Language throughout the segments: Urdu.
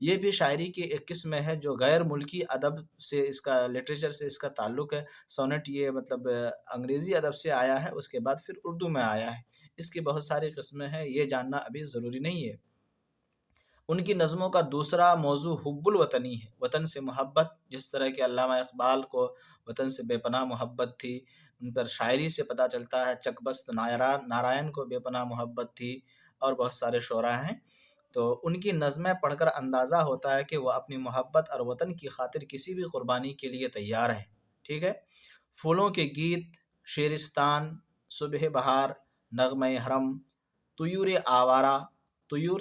یہ بھی شاعری کی ایک قسم ہے جو غیر ملکی ادب سے اس کا لٹریچر سے اس کا تعلق ہے۔ سونٹ یہ مطلب انگریزی ادب سے آیا ہے، اس کے بعد پھر اردو میں آیا ہے۔ اس کی بہت ساری قسمیں ہیں، یہ جاننا ابھی ضروری نہیں ہے۔ ان کی نظموں کا دوسرا موضوع حب الوطنی ہے، وطن سے محبت، جس طرح کہ علامہ اقبال کو وطن سے بے پناہ محبت تھی، ان پر شاعری سے پتہ چلتا ہے۔ چک بست نارائن کو بے پناہ محبت تھی، اور بہت سارے شعراء ہیں۔ تو ان کی نظمیں پڑھ کر اندازہ ہوتا ہے کہ وہ اپنی محبت اور وطن کی خاطر کسی بھی قربانی کے لیے تیار ہیں، ٹھیک ہے۔ پھولوں کے گیت، شیرستان، صبح بہار، نغمہ حرم، طیور آوارہ، طیور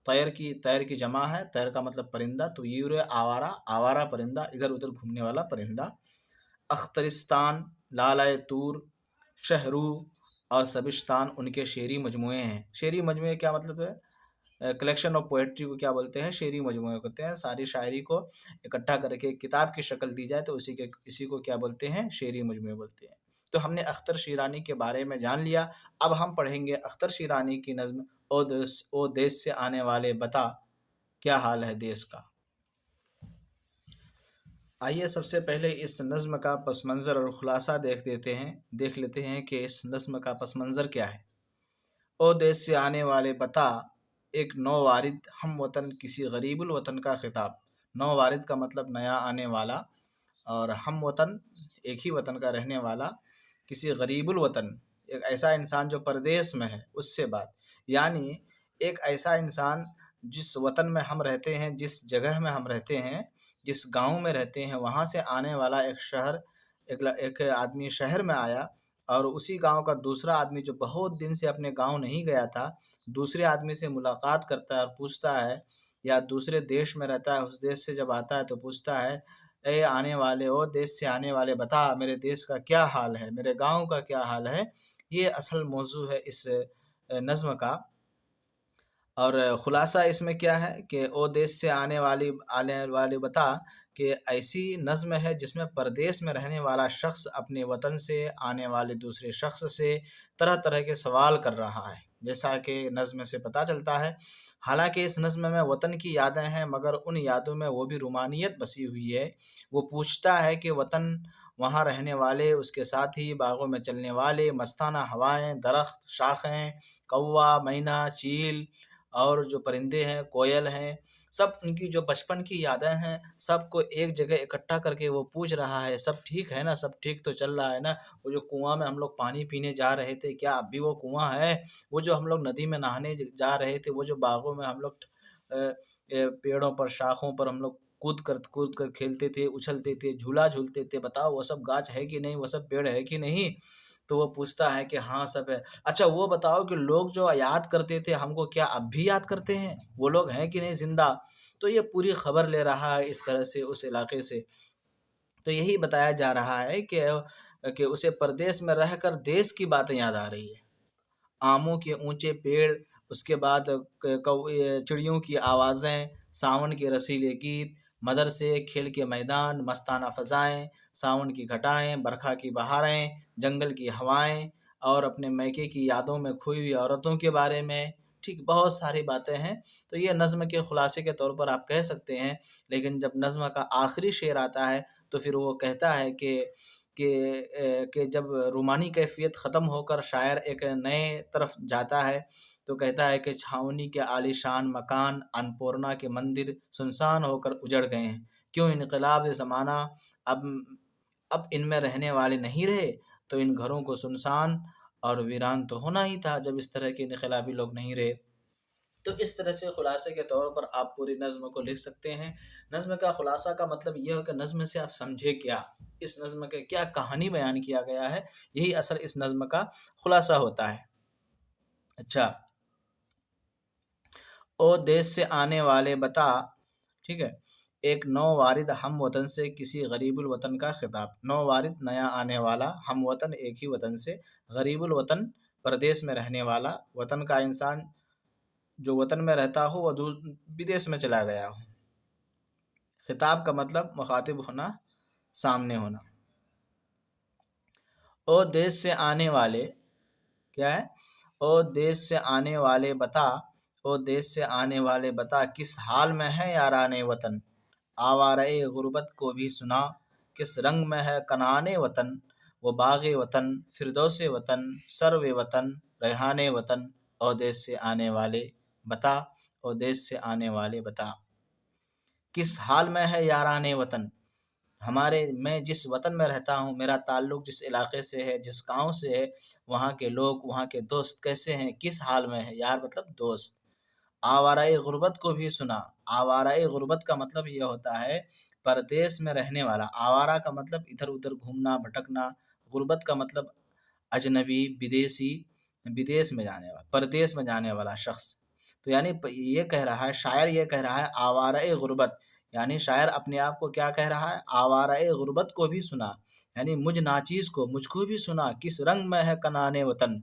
تیر کی جمع ہے، تیر کا مطلب پرندہ، طیور آوارہ، آوارہ پرندہ، ادھر ادھر گھومنے والا پرندہ، اخترستان، لالۂ طور، شہرو اور سبشتان ان کے شعری مجموعے ہیں۔ شعری مجموعے کیا مطلب ہے؟ کلیکشن آف پوئٹری کو کیا بولتے ہیں؟ شعری مجموعے ہوتے ہیں۔ ساری شاعری کو اکٹھا کر کے کتاب کی شکل دی جائے تو اسی کو کیا بولتے ہیں؟ شعری مجموعے بولتے ہیں۔ تو ہم نے اختر شیرانی کے بارے میں جان لیا، اب ہم پڑھیں گے اختر شیرانی کی نظم او دیس سے آنے والے بتا کیا حال ہے دیس کا۔ آئیے سب سے پہلے اس نظم کا پس منظر اور خلاصہ دیکھ لیتے ہیں کہ اس نظم کا پس منظر کیا ہے۔ او دیس سے آنے والے بتا، ایک نو وارد ہم وطن کسی غریب الوطن کا خطاب۔ نو وارد کا مطلب نیا آنے والا، اور ہم وطن ایک ہی وطن کا رہنے والا، کسی غریب الوطن ایک ایسا انسان جو پردیس میں ہے اس سے بات، یعنی ایک ایسا انسان جس وطن میں ہم رہتے ہیں، جس جگہ میں ہم رہتے ہیں، جس گاؤں میں رہتے ہیں، وہاں سے آنے والا ایک آدمی شہر میں آیا، اور اسی گاؤں کا دوسرا آدمی جو بہت دن سے اپنے گاؤں نہیں گیا تھا، دوسرے آدمی سے ملاقات کرتا ہے اور پوچھتا ہے، یا دوسرے دیش میں رہتا ہے، اس دیش سے جب آتا ہے تو پوچھتا ہے، اے آنے والے، او دیش سے آنے والے بتا میرے دیش کا کیا حال ہے، میرے گاؤں کا کیا حال ہے۔ یہ اصل موضوع ہے اس نظم کا۔ اور خلاصہ اس میں کیا ہے کہ او دیس سے آنے والی بتا کہ ایسی نظم ہے جس میں پردیس میں رہنے والا شخص اپنے وطن سے آنے والے دوسرے شخص سے طرح طرح کے سوال کر رہا ہے، جیسا کہ نظم سے پتہ چلتا ہے۔ حالانکہ اس نظم میں وطن کی یادیں ہیں، مگر ان یادوں میں وہ بھی رومانیت بسی ہوئی ہے۔ وہ پوچھتا ہے کہ وطن، وہاں رہنے والے، اس کے ساتھ ہی باغوں میں چلنے والے مستانہ ہوائیں، درخت، شاخیں، کوا، مینا، چیل اور جو پرندے ہیں، کوئل ہیں، سب ان کی جو بچپن کی یادیں ہیں، سب کو ایک جگہ اکٹھا کر کے وہ پوچھ رہا ہے، سب ٹھیک ہے نا، سب ٹھیک تو چل رہا ہے نا؟ وہ جو کنواں میں ہم لوگ پانی پینے جا رہے تھے، کیا اب بھی وہ کنواں ہے؟ وہ جو ہم لوگ ندی میں نہانے جا رہے تھے، وہ جو باغوں میں ہم لوگ پیڑوں پر، شاخوں پر ہم لوگ کود کر کھیلتے تھے، اچھلتے تھے، جھولا جھولتے تھے، بتاؤ وہ سب گاچھ ہے کہ نہیں، وہ سب پیڑ ہے کہ نہیں؟ تو وہ پوچھتا ہے کہ ہاں سب ہے۔ اچھا وہ بتاؤ کہ لوگ جو یاد کرتے تھے ہم کو، کیا اب بھی یاد کرتے ہیں؟ وہ لوگ ہیں کہ نہیں زندہ؟ تو یہ پوری خبر لے رہا ہے اس طرح سے اس علاقے سے۔ تو یہی بتایا جا رہا ہے کہ اسے پردیس میں رہ کر دیس کی باتیں یاد آ رہی ہے۔ آموں کے اونچے پیڑ، اس کے بعد چڑیوں کی آوازیں، ساون کے رسیلے گیت، مدرسے، کھیل کے میدان، مستانہ فضائیں، ساون کی گھٹائیں، برکھا کی بہاریں، جنگل کی ہوائیں، اور اپنے میکے کی یادوں میں کھوئی ہوئی عورتوں کے بارے میں، ٹھیک بہت ساری باتیں ہیں۔ تو یہ نظم کے خلاصے کے طور پر آپ کہہ سکتے ہیں، لیکن جب نظم کا آخری شعر آتا ہے تو پھر وہ کہتا ہے کہ جب رومانی کیفیت ختم ہو کر شاعر ایک نئے طرف جاتا ہے تو کہتا ہے کہ چھاؤنی کے عالی شان مکان، انپورنا کے مندر سنسان ہو کر اجڑ گئے ہیں، کیوں انقلاب زمانہ اب ان میں رہنے والے نہیں رہے، تو ان گھروں کو سنسان اور ویران تو ہونا ہی تھا جب اس طرح کے انقلابی لوگ نہیں رہے۔ تو اس طرح سے خلاصے کے طور پر آپ پوری نظم کو لکھ سکتے ہیں۔ نظم کا خلاصہ کا مطلب یہ ہو کہ نظم سے آپ سمجھے کیا، اس نظم کے کیا کہانی بیان کیا گیا ہے، یہی اصل اس نظم کا خلاصہ ہوتا ہے۔ اچھا، او دیس سے آنے والے بتا، ٹھیک ہے، ایک نو وارد ہم وطن سے کسی غریب الوطن کا خطاب۔ نو وارد نیا آنے والا، ہم وطن ایک ہی وطن سے، غریب الوطن پردیس میں رہنے والا، وطن کا انسان جو وطن میں رہتا ہو وہ بدیس میں چلا گیا ہو۔ خطاب کا مطلب مخاطب ہونا، سامنے ہونا۔ او دیس سے آنے والے کیا ہے؟ او دیس سے آنے والے بتا، او دیس سے آنے والے بتا کس حال میں ہے یاران وطن، آوارۂ غربت کو بھی سنا کس رنگ میں ہے کنعان وطن، وہ باغ وطن فردوس وطن سرو وطن ریحان وطن، او دیس سے آنے والے بتا، او دیس سے آنے والے بتا کس حال میں ہے یاران وطن، ہمارے میں جس وطن میں رہتا ہوں، میرا تعلق جس علاقے سے ہے، جس گاؤں سے ہے، وہاں کے لوگ، وہاں کے دوست کیسے ہیں، کس حال میں ہے، یار مطلب دوست۔ آوارۂ غربت کو بھی سنا، آوارۂ غربت کا مطلب یہ ہوتا ہے پردیس میں رہنے والا، آوارہ کا مطلب ادھر ادھر گھومنا بھٹکنا، غربت کا مطلب اجنبی بدیسی، بدیس میں جانے والا، پردیس میں جانے والا شخص۔ تو یعنی یہ کہہ رہا ہے شاعر، یہ کہہ رہا ہے آوارۂ غربت، یعنی شاعر اپنے آپ کو کیا کہہ رہا ہے، آوارۂ غربت کو بھی سنا، یعنی مجھ ناچیز کو، مجھ کو بھی سنا کس رنگ میں ہے کنعان وطن۔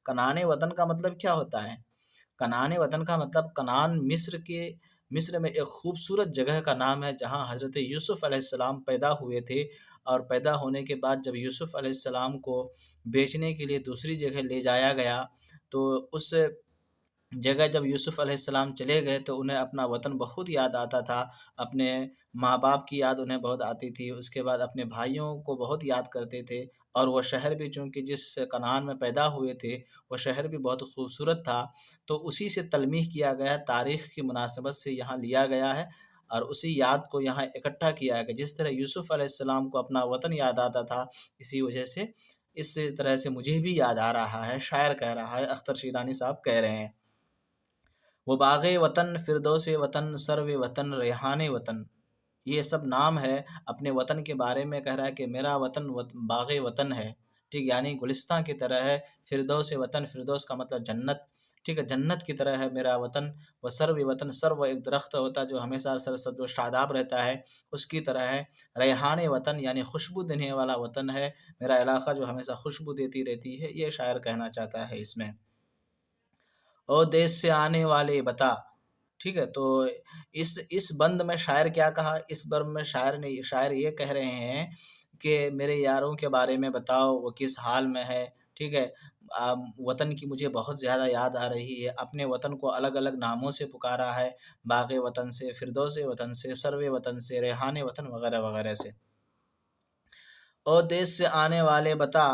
کنعان وطن کا مطلب کیا ہوتا ہے؟ کنعان وطن کا مطلب کنعان مصر میں ایک خوبصورت جگہ کا نام ہے جہاں حضرت یوسف علیہ السلام پیدا ہوئے تھے، اور پیدا ہونے کے بعد جب یوسف علیہ السلام کو بیچنے کے لیے دوسری جگہ لے جایا گیا، تو اس جگہ جب یوسف علیہ السلام چلے گئے تو انہیں اپنا وطن بہت یاد آتا تھا، اپنے ماں باپ کی یاد انہیں بہت آتی تھی، اس کے بعد اپنے بھائیوں کو بہت یاد کرتے تھے، اور وہ شہر بھی چونکہ جس کنعان میں پیدا ہوئے تھے وہ شہر بھی بہت خوبصورت تھا، تو اسی سے تلمیح کیا گیا ہے، تاریخ کی مناسبت سے یہاں لیا گیا ہے، اور اسی یاد کو یہاں اکٹھا کیا ہے کہ جس طرح یوسف علیہ السلام کو اپنا وطن یاد آتا تھا، اسی وجہ سے اس طرح سے مجھے بھی یاد آ رہا ہے، شاعر کہہ رہا ہے، اختر شیرانی صاحب کہہ رہے ہیں۔ وہ باغ وطن فردوس وطن سرو وطن ریحان وطن، یہ سب نام ہے اپنے وطن کے بارے میں، کہہ رہا ہے کہ میرا وطن باغ وطن ہے، ٹھیک، یعنی گلستان کی طرح ہے، فردوس وطن، فردوس کا مطلب جنت، ٹھیک ہے، جنت کی طرح ہے میرا وطن، وہ سرو وطن، سرو ایک درخت ہوتا ہے جو ہمیشہ سرسبز و شاداب رہتا ہے، اس کی طرح ہے، ریحان وطن یعنی خوشبو دینے والا وطن ہے میرا علاقہ جو ہمیشہ خوشبو دیتی رہتی ہے، یہ شاعر کہنا چاہتا ہے اس میں۔ او دیس سے آنے والے بتا، ٹھیک ہے، تو اس بند میں شاعر کیا کہا، اس بند میں شاعر یہ کہہ رہے ہیں کہ میرے یاروں کے بارے میں بتاؤ وہ کس حال میں ہے، ٹھیک ہے، وطن کی مجھے بہت زیادہ یاد آ رہی ہے، اپنے وطن کو الگ الگ ناموں سے پکارا ہے، باغ وطن سے، فردوس وطن سے، سرو وطن سے، ریحان وطن وغیرہ وغیرہ سے۔ او دیس سے آنے والے بتا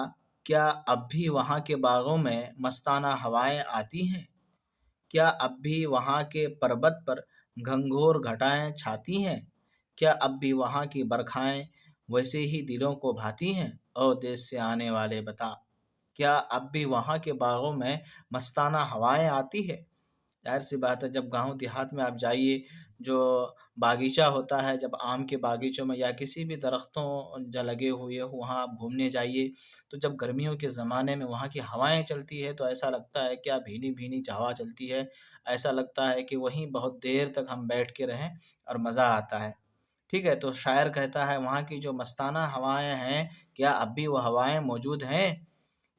کیا اب بھی وہاں کے باغوں میں مستانہ ہوائیں آتی ہیں، کیا اب بھی وہاں کے پربت پر گھنگھور گھٹائیں چھاتی ہیں، کیا اب بھی وہاں کی برکھائیں ویسے ہی دلوں کو بھاتی ہیں، او دیس سے آنے والے بتا کیا اب بھی وہاں کے باغوں میں مستانہ ہوائیں آتی ہے۔ ظاہر سی بات ہے، جب گاؤں دیہات میں آپ جائیے، جو باغیچہ ہوتا ہے، جب آم کے باغیچوں میں یا کسی بھی درختوں جو لگے ہوئے ہو وہاں آپ گھومنے جائیے، تو جب گرمیوں کے زمانے میں وہاں کی ہوائیں چلتی ہے تو ایسا لگتا ہے کیا بھینی بھینی ہوا چلتی ہے، ایسا لگتا ہے کہ وہیں بہت دیر تک ہم بیٹھ کے رہیں اور مزہ آتا ہے، ٹھیک ہے، تو شاعر کہتا ہے وہاں کی جو مستانہ ہوائیں ہیں، کیا اب بھی وہ ہوائیں موجود ہیں،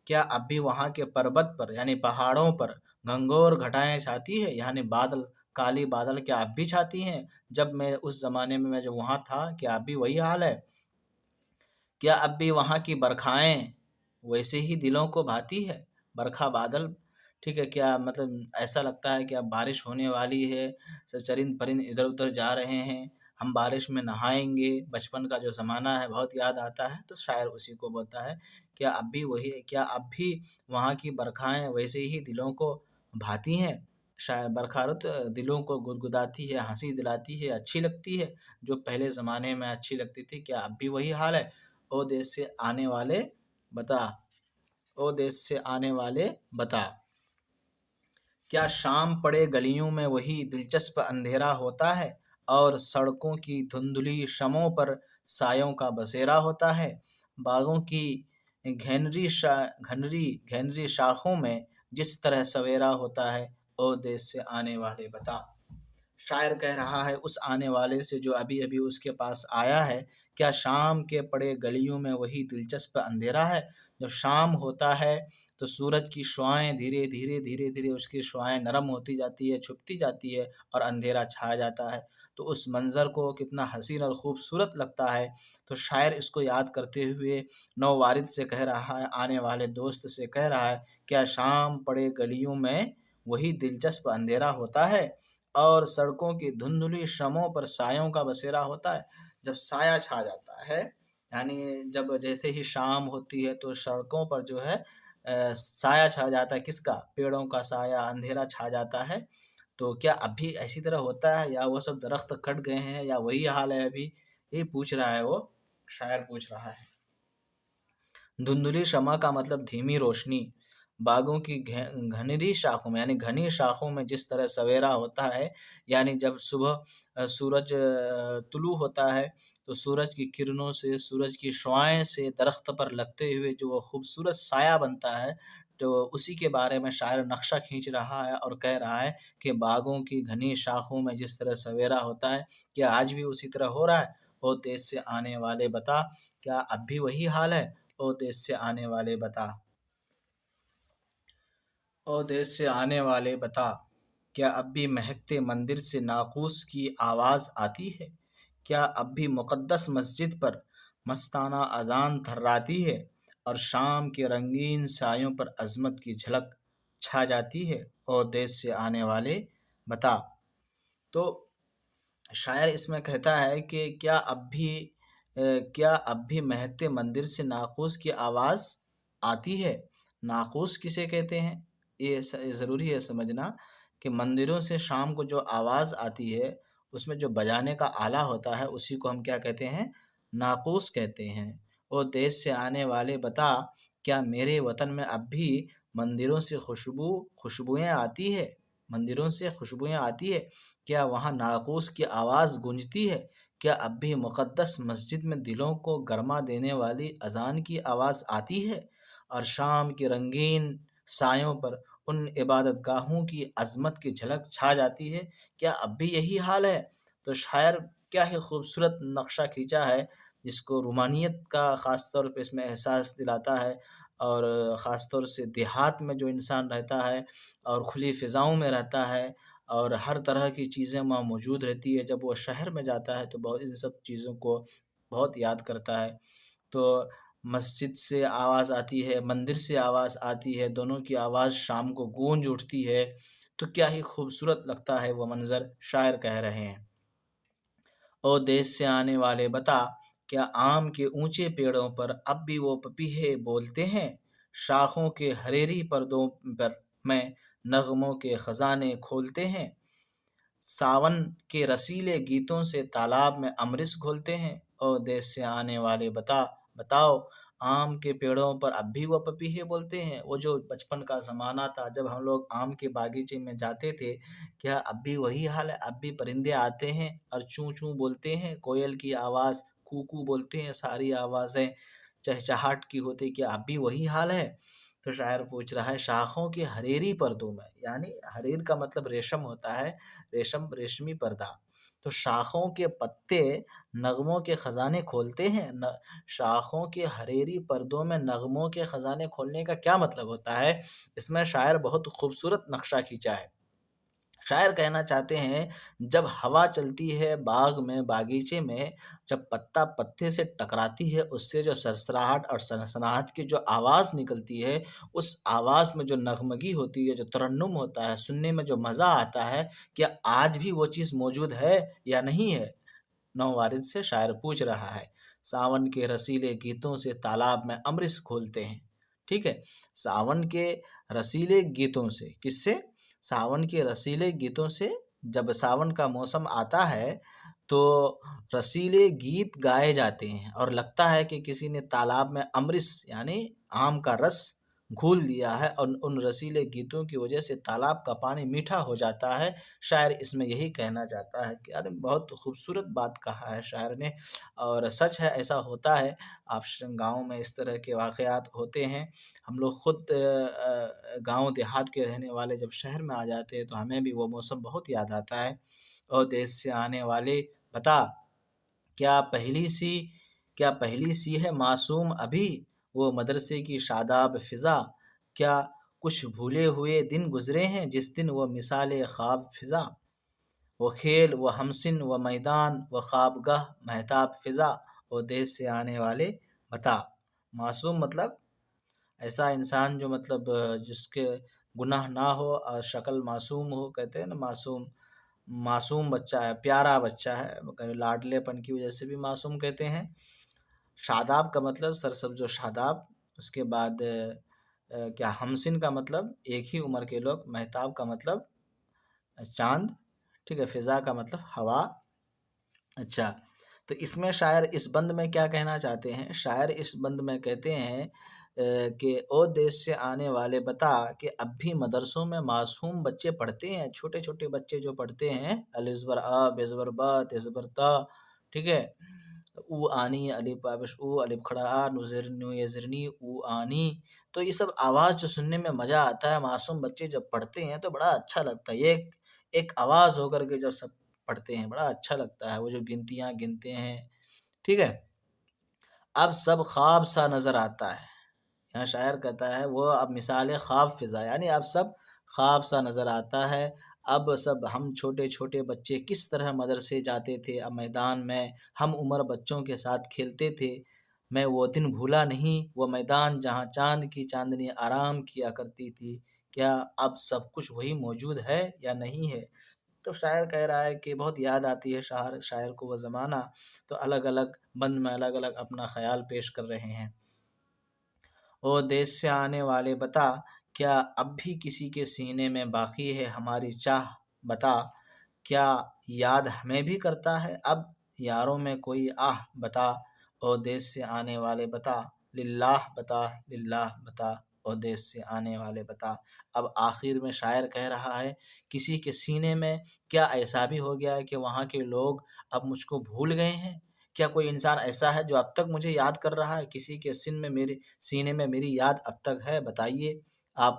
کیا اب بھی وہاں کے پربت پر یعنی پہاڑوں پر گھنگور گھٹائیں چھاتی ہے، یعنی بادل، کالی بادل کیا اب بھی چھاتی ہیں، جب میں اس زمانے میں جب وہاں تھا کیا اب بھی وہی حال ہے، کیا اب بھی وہاں کی برکھائیں ویسے ہی دلوں کو بھاتی ہے، برکھا بادل، ٹھیک ہے، کیا مطلب ایسا لگتا ہے کہ اب بارش ہونے والی ہے، چرند پرند ادھر ادھر جا رہے ہیں، ہم بارش میں نہائیں گے، بچپن کا جو زمانہ ہے بہت یاد آتا ہے، تو شاعر اسی کو بولتا ہے، کیا اب بھی کیا اب بھی وہاں کی برکھائیں ویسے ہی دلوں کو بھاتی ہیں، شاعر برکھا رت دلوں کو گدگداتی ہے، ہنسی دلاتی ہے، اچھی لگتی ہے، جو پہلے زمانے میں اچھی لگتی تھی، کیا اب بھی وہی حال ہے، او دیس سے آنے والے بتا، او دیس سے آنے والے بتا کیا شام پڑے گلیوں میں وہی دلچسپ اندھیرا ہوتا ہے، اور سڑکوں کی دھندلی شمعوں پر سایوں کا بسیرا ہوتا ہے، باغوں کی گھنری شاخوں میں جس طرح سویرا ہوتا ہے، او دیس سے آنے والے بتا، شاعر کہہ رہا ہے اس آنے والے سے جو ابھی ابھی اس کے پاس آیا ہے، کیا شام کے پڑے گلیوں میں وہی دلچسپ اندھیرا ہے، جب شام ہوتا ہے تو سورج کی شعائیں دھیرے دھیرے دھیرے دھیرے اس کی شعائیں نرم ہوتی جاتی ہے، چھپتی جاتی ہے، اور اندھیرا چھا جاتا ہے، تو اس منظر کو کتنا حسین اور خوبصورت لگتا ہے، تو شاعر اس کو یاد کرتے ہوئے نو وارد سے کہہ رہا ہے، آنے والے دوست سے کہہ رہا ہے، کیا شام پڑے گلیوں میں وہی دلچسپ اندھیرا ہوتا ہے، اور سڑکوں کی دھندلی شمعوں پر سایوں کا بسیرا ہوتا ہے۔ جب سایہ چھا جاتا ہے، یعنی جب جیسے ہی شام ہوتی ہے تو سڑکوں پر جو ہے سایہ چھا جاتا ہے، کس کا؟ پیڑوں کا سایہ، اندھیرا چھا جاتا ہے۔ تو کیا اب بھی ایسی طرح ہوتا ہے، یا وہ سب درخت کٹ گئے ہیں، یا وہی حال ہے ابھی؟ یہ پوچھ رہا ہے، وہ شاعر پوچھ رہا ہے۔ دھندلی شمع کا مطلب دھیمی روشنی۔ باغوں کی گھنری شاخوں میں، یعنی گھنی شاخوں میں جس طرح سویرا ہوتا ہے، یعنی جب صبح سورج طلوع ہوتا ہے تو سورج کی کرنوں سے، سورج کی شعاعیں سے درخت پر لگتے ہوئے جو وہ خوبصورت سایہ بنتا ہے، تو اسی کے بارے میں شاعر نقشہ کھینچ رہا ہے اور کہہ رہا ہے کہ باغوں کی گھنی شاخوں میں جس طرح سویرا ہوتا ہے، کیا آج بھی اسی طرح ہو رہا ہے؟ او دیس سے آنے والے بتا، کیا اب بھی وہی حال ہے؟ او دیس سے آنے والے بتا، او دیس سے آنے والے بتا، کیا اب بھی مہکتے مندر سے ناقوس کی آواز آتی ہے؟ کیا اب بھی مقدس مسجد پر مستانہ اذان تھراتی ہے، اور شام کے رنگین سایوں پر عظمت کی جھلک چھا جاتی ہے؟ او دیس سے آنے والے بتا۔ تو شاعر اس میں کہتا ہے کہ کیا اب بھی مہکتے مندر سے ناقوس کی آواز آتی ہے؟ ناقوس کسے کہتے ہیں؟ یہ ضروری ہے سمجھنا کہ مندروں سے شام کو جو آواز آتی ہے، اس میں جو بجانے کا آلہ ہوتا ہے، اسی کو ہم کیا کہتے ہیں؟ ناقوس کہتے ہیں۔ او دیس سے آنے والے بتا، کیا میرے وطن میں اب بھی مندروں سے خوشبوئیں آتی ہے؟ مندروں سے خوشبوئیں آتی ہے؟ کیا وہاں ناقوس کی آواز گونجتی ہے؟ کیا اب بھی مقدس مسجد میں دلوں کو گرما دینے والی اذان کی آواز آتی ہے، اور شام کے رنگین سایوں پر ان عبادت گاہوں کی عظمت کی جھلک چھا جاتی ہے؟ کیا اب بھی یہی حال ہے؟ تو شاعر کیا ہی خوبصورت نقشہ کھینچا ہے، جس کو رومانیت کا خاص طور پہ اس میں احساس دلاتا ہے، اور خاص طور سے دیہات میں جو انسان رہتا ہے اور کھلی فضاؤں میں رہتا ہے، اور ہر طرح کی چیزیں وہاں موجود رہتی ہے، جب وہ شہر میں جاتا ہے تو بہت ان سب چیزوں کو بہت یاد کرتا ہے۔ تو مسجد سے آواز آتی ہے، مندر سے آواز آتی ہے، دونوں کی آواز شام کو گونج اٹھتی ہے، تو کیا ہی خوبصورت لگتا ہے وہ منظر، شاعر کہہ رہے ہیں۔ او دیس سے آنے والے بتا، کیا آم کے اونچے پیڑوں پر اب بھی وہ پپیہے بولتے ہیں؟ شاخوں کے ہریری پردوں پر میں نغموں کے خزانے کھولتے ہیں؟ ساون کے رسیلے گیتوں سے تالاب میں امرس گھولتے ہیں؟ او دیس سے آنے والے بتاؤ، آم کے پیڑوں پر اب بھی وہ پپیہے بولتے ہیں؟ وہ جو بچپن کا زمانہ تھا جب ہم لوگ آم کے باغیچے میں جاتے تھے، کیا اب بھی وہی حال ہے؟ اب بھی پرندے آتے ہیں اور چوں چوں بولتے ہیں، کوئل کی آواز کو کو بولتے ہیں، ساری آوازیں چہچہاٹ کی ہوتی، کیا اب بھی وہی حال ہے؟ تو شاعر پوچھ رہا ہے، شاخوں کی ہریری پردوں میں، یعنی حریر کا مطلب ریشم ہوتا ہے، ریشمی پردہ، تو شاخوں کے پتے نغموں کے خزانے کھولتے ہیں؟ شاخوں کے ہریری پردوں میں نغموں کے خزانے کھولنے کا کیا مطلب ہوتا ہے؟ اس میں شاعر بہت خوبصورت نقشہ کھینچا ہے۔ شاعر کہنا چاہتے ہیں، جب ہوا چلتی ہے باغ میں، باغیچے میں، جب پتا پتے سے ٹکراتی ہے، اس سے جو سرسراہٹ اور سنسناہٹ کی جو آواز نکلتی ہے، اس آواز میں جو نغمگی ہوتی ہے، جو ترنم ہوتا ہے، سننے میں جو مزہ آتا ہے، کیا آج بھی وہ چیز موجود ہے یا نہیں ہے؟ نووارد سے شاعر پوچھ رہا ہے۔ ساون کے رسیلے گیتوں سے تالاب میں امرس کھولتے ہیں، ٹھیک ہے؟ ساون کے رسیلے گیتوں سے، کس سے؟ ساون کے رسیلے گیتوں سے، جب ساون کا موسم آتا ہے تو رسیلے گیت گائے جاتے ہیں، اور لگتا ہے کہ کسی نے تالاب میں امرس یعنی آم کا رس گھول دیا ہے، اور ان رسیلے گیتوں کی وجہ سے تالاب کا پانی میٹھا ہو جاتا ہے۔ شاعر اس میں یہی کہنا چاہتا ہے کہ یار بہت خوبصورت بات کہا ہے شاعر نے، اور سچ ہے، ایسا ہوتا ہے۔ آپ گاؤں میں اس طرح کے واقعات ہوتے ہیں۔ ہم لوگ خود گاؤں دیہات کے رہنے والے جب شہر میں آ جاتے ہیں تو ہمیں بھی وہ موسم بہت یاد آتا ہے۔ اور دیس سے آنے والے بتا، کیا پہلی سی ہے معصوم ابھی وہ مدرسے کی شاداب فضا؟ کیا کچھ بھولے ہوئے دن گزرے ہیں جس دن وہ مثال خواب فضا؟ وہ کھیل، وہ ہمسن، وہ میدان، وہ خوابگاہ مہتاب فضا، وہ دیس سے آنے والے بتا۔ معصوم مطلب ایسا انسان جو مطلب جس کے گناہ نہ ہو اور شکل معصوم ہو، کہتے ہیں نا معصوم، معصوم بچہ ہے، پیارا بچہ ہے، لاڈلے پن کی وجہ سے بھی معصوم کہتے ہیں۔ شاداب کا مطلب سرسبز و شاداب، اس کے بعد کیا ہمسن کا مطلب ایک ہی عمر کے لوگ، مہتاب کا مطلب چاند، ٹھیک ہے، فضا کا مطلب ہوا۔ اچھا، تو اس میں شاعر اس بند میں کیا کہنا چاہتے ہیں؟ شاعر اس بند میں کہتے ہیں کہ او دیش سے آنے والے بتا کہ اب بھی مدرسوں میں معصوم بچے پڑھتے ہیں، چھوٹے چھوٹے بچے جو پڑھتے ہیں، الف زبر آ، بے زبر با، تے زبر تا، ٹھیک ہے، او آنی، الف پابش او، الف کھڑا آ، نو نو یزرنی، او آنی، تو یہ سب آواز جو سننے میں مزہ آتا ہے، معصوم بچے جب پڑھتے ہیں تو بڑا اچھا لگتا ہے، یہ ایک آواز ہو کر کے جب سب پڑھتے ہیں بڑا اچھا لگتا ہے، وہ جو گنتیاں گنتے ہیں، ٹھیک ہے۔ اب سب خواب سا نظر آتا ہے، یہاں شاعر کہتا ہے وہ اب مثال خواب فضا، یعنی اب سب خواب سا نظر آتا ہے، اب سب ہم چھوٹے چھوٹے بچے کس طرح مدرسے جاتے تھے، اب میدان میں ہم عمر بچوں کے ساتھ کھیلتے تھے، میں وہ دن بھولا نہیں، وہ میدان جہاں چاند کی چاندنی آرام کیا کرتی تھی، کیا اب سب کچھ وہی موجود ہے یا نہیں ہے؟ تو شاعر کہہ رہا ہے کہ بہت یاد آتی ہے شاعر کو وہ زمانہ، تو الگ الگ بند میں الگ الگ اپنا خیال پیش کر رہے ہیں۔ او دیش سے آنے والے بتا، کیا اب بھی کسی کے سینے میں باقی ہے ہماری چاہ، بتا کیا یاد ہمیں بھی کرتا ہے اب یاروں میں کوئی آہ، بتا او دیش سے آنے والے بتا، للہ بتا، للہ بتا او دیش سے آنے والے بتا۔ اب آخر میں شاعر کہہ رہا ہے کسی کے سینے میں کیا ایسا بھی ہو گیا ہے کہ وہاں کے لوگ اب مجھ کو بھول گئے ہیں؟ کیا کوئی انسان ایسا ہے جو اب تک مجھے یاد کر رہا ہے؟ کسی کے سینے میں میری یاد اب تک ہے؟ بتائیے آپ۔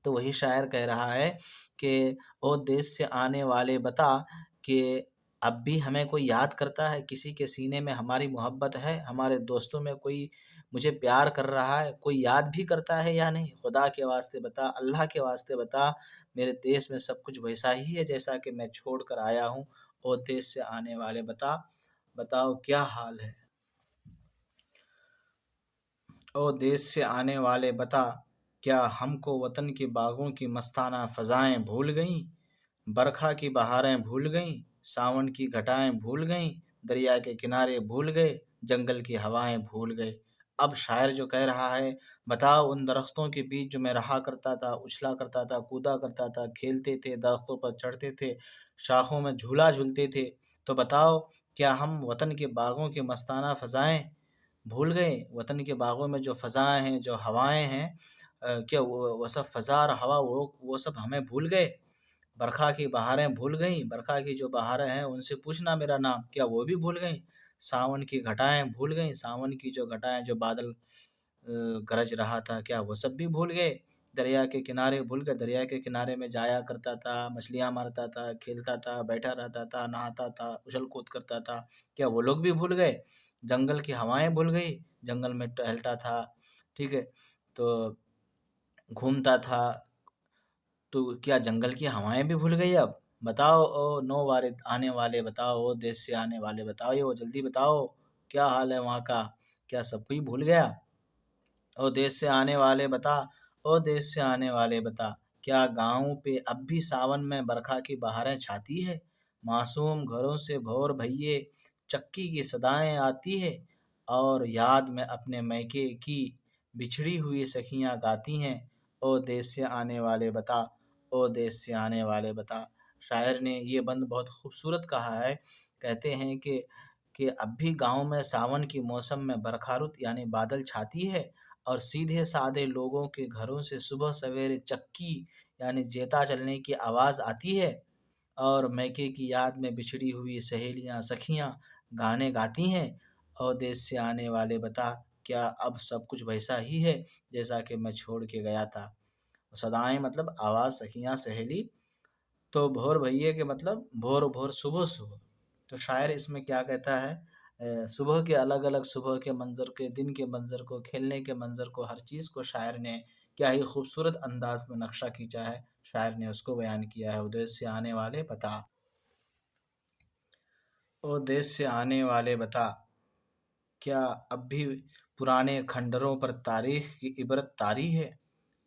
تو وہی شاعر کہہ رہا ہے کہ او دیش سے آنے والے بتا کہ اب بھی ہمیں کوئی یاد کرتا ہے، کسی کے سینے میں ہماری محبت ہے، ہمارے دوستوں میں کوئی مجھے پیار کر رہا ہے، کوئی یاد بھی کرتا ہے یا نہیں؟ خدا کے واسطے بتا، اللہ کے واسطے بتا، میرے دیش میں سب کچھ ویسا ہی ہے جیسا کہ میں چھوڑ کر آیا ہوں، او دیش سے آنے والے بتا، بتاؤ کیا حال ہے؟ او دیش سے آنے والے بتا، کیا ہم کو وطن کے باغوں کی مستانہ فضائیں بھول گئیں، برکھا کی بہاریں بھول گئیں، ساون کی گھٹائیں بھول گئیں، دریا کے کنارے بھول گئے، جنگل کی ہوائیں بھول گئے۔ اب شاعر جو کہہ رہا ہے بتاؤ ان درختوں کے بیچ جو میں رہا کرتا تھا، اچھلا کرتا تھا، کودا کرتا تھا، کھیلتے تھے، درختوں پر چڑھتے تھے، شاخوں میں جھولا جھولتے تھے، تو بتاؤ کیا ہم وطن کے باغوں کی مستانہ فضائیں بھول گئے؟ وطن کے باغوں میں جو فضائیں ہیں، جو ہوائیں ہیں، کیا وہ سب فضا اور ہوا وہ سب ہمیں بھول گئے؟ برکھا کی بہاریں بھول گئیں، برکھا کی جو بہاریں ہیں ان سے پوچھنا میرا نام، کیا وہ بھی بھول گئیں؟ ساون کی گھٹائیں بھول گئیں، ساون کی جو گھٹائیں، جو بادل گرج رہا تھا، کیا وہ سب بھی بھول گئے؟ دریا کے کنارے بھول گئے، دریا کے کنارے میں جایا کرتا تھا، مچھلیاں مارتا تھا، کھیلتا تھا، بیٹھا رہتا تھا، نہاتا تھا، اچھل کود کرتا تھا، کیا وہ لوگ بھی بھول گئے؟ جنگل کی ہوائیں بھول گئی، جنگل میں ٹہلتا تھا، ٹھیک ہے، تو گھومتا تھا، تو کیا جنگل کی ہوائیں بھی بھول گئی اب؟ بتاؤ او نو وارد آنے والے بتاؤ، او دیش سے آنے والے بتاؤ، یہ وہ جلدی بتاؤ کیا حال ہے وہاں کا، کیا سب کوئی بھول گیا؟ او دیش سے آنے والے بتا، او دیش سے آنے والے بتا، کیا گاؤں پہ اب بھی ساون میں برکھا کی بہاریں چھاتی ہے، معصوم گھروں سے بھور بھئیے چکی کی صدائیں آتی ہے، اور یاد میں اپنے میکے کی بچھڑی ہوئی سکھیاں گاتی ہیں، او دیش سے آنے والے بتا، او دیش سے آنے والے بتا۔ شاعر نے یہ بند بہت خوبصورت کہا ہے، کہتے ہیں کہ اب بھی گاؤں میں ساون کی موسم میں برکھا رت یعنی بادل چھاتی ہے، اور سیدھے سادے لوگوں کے گھروں سے صبح سویرے چکی یعنی جیتا چلنے کی آواز آتی ہے، اور میکے کی یاد میں بچھڑی ہوئی سہیلیاں سکھیاں گانے گاتی ہیں، اور دیش سے آنے والے بتا کیا اب سب کچھ ویسا ہی ہے جیسا کہ میں چھوڑ کے گیا تھا۔ صدائیں مطلب آواز، سکھیاں سہیلی، تو بھور بھئیے کے مطلب بھور بھور صبح صبح۔ تو شاعر اس میں کیا کہتا ہے، صبح کے الگ الگ صبح کے منظر کے، دن کے منظر کو، کھیلنے کے منظر کو، ہر چیز کو شاعر نے کیا ہی خوبصورت انداز میں نقشہ کھینچا ہے، شاعر نے اس کو بیان کیا ہے۔ ادیس سے آنے والے بتا، او دیش سے آنے والے بتا، کیا اب بھی پرانے کھنڈروں پر تاریخ کی عبرت طاری ہے،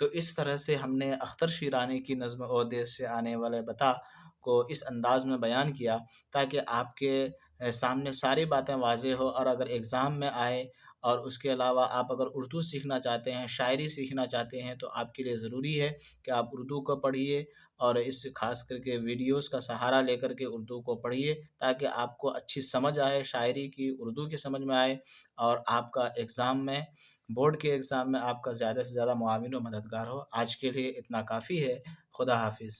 تو اس طرح سے ہم نے اختر شیرانی کی نظم او دیس سے آنے والے بتا کو اس انداز میں بیان کیا تاکہ آپ کے سامنے ساری باتیں واضح ہو، اور اگر ایگزام میں آئے اور اس کے علاوہ آپ اگر اردو سیکھنا چاہتے ہیں، شاعری سیکھنا چاہتے ہیں، تو آپ کے لیے ضروری ہے کہ آپ اردو کو پڑھیے، اور اس خاص کر کے ویڈیوز کا سہارا لے کر کے اردو کو پڑھیے تاکہ آپ کو اچھی سمجھ آئے، شاعری کی اردو کی سمجھ میں آئے، اور آپ کا ایگزام میں، بورڈ کے ایگزام میں آپ کا زیادہ سے زیادہ معاون و مددگار ہو۔ آج کے لیے اتنا کافی ہے۔ خدا حافظ۔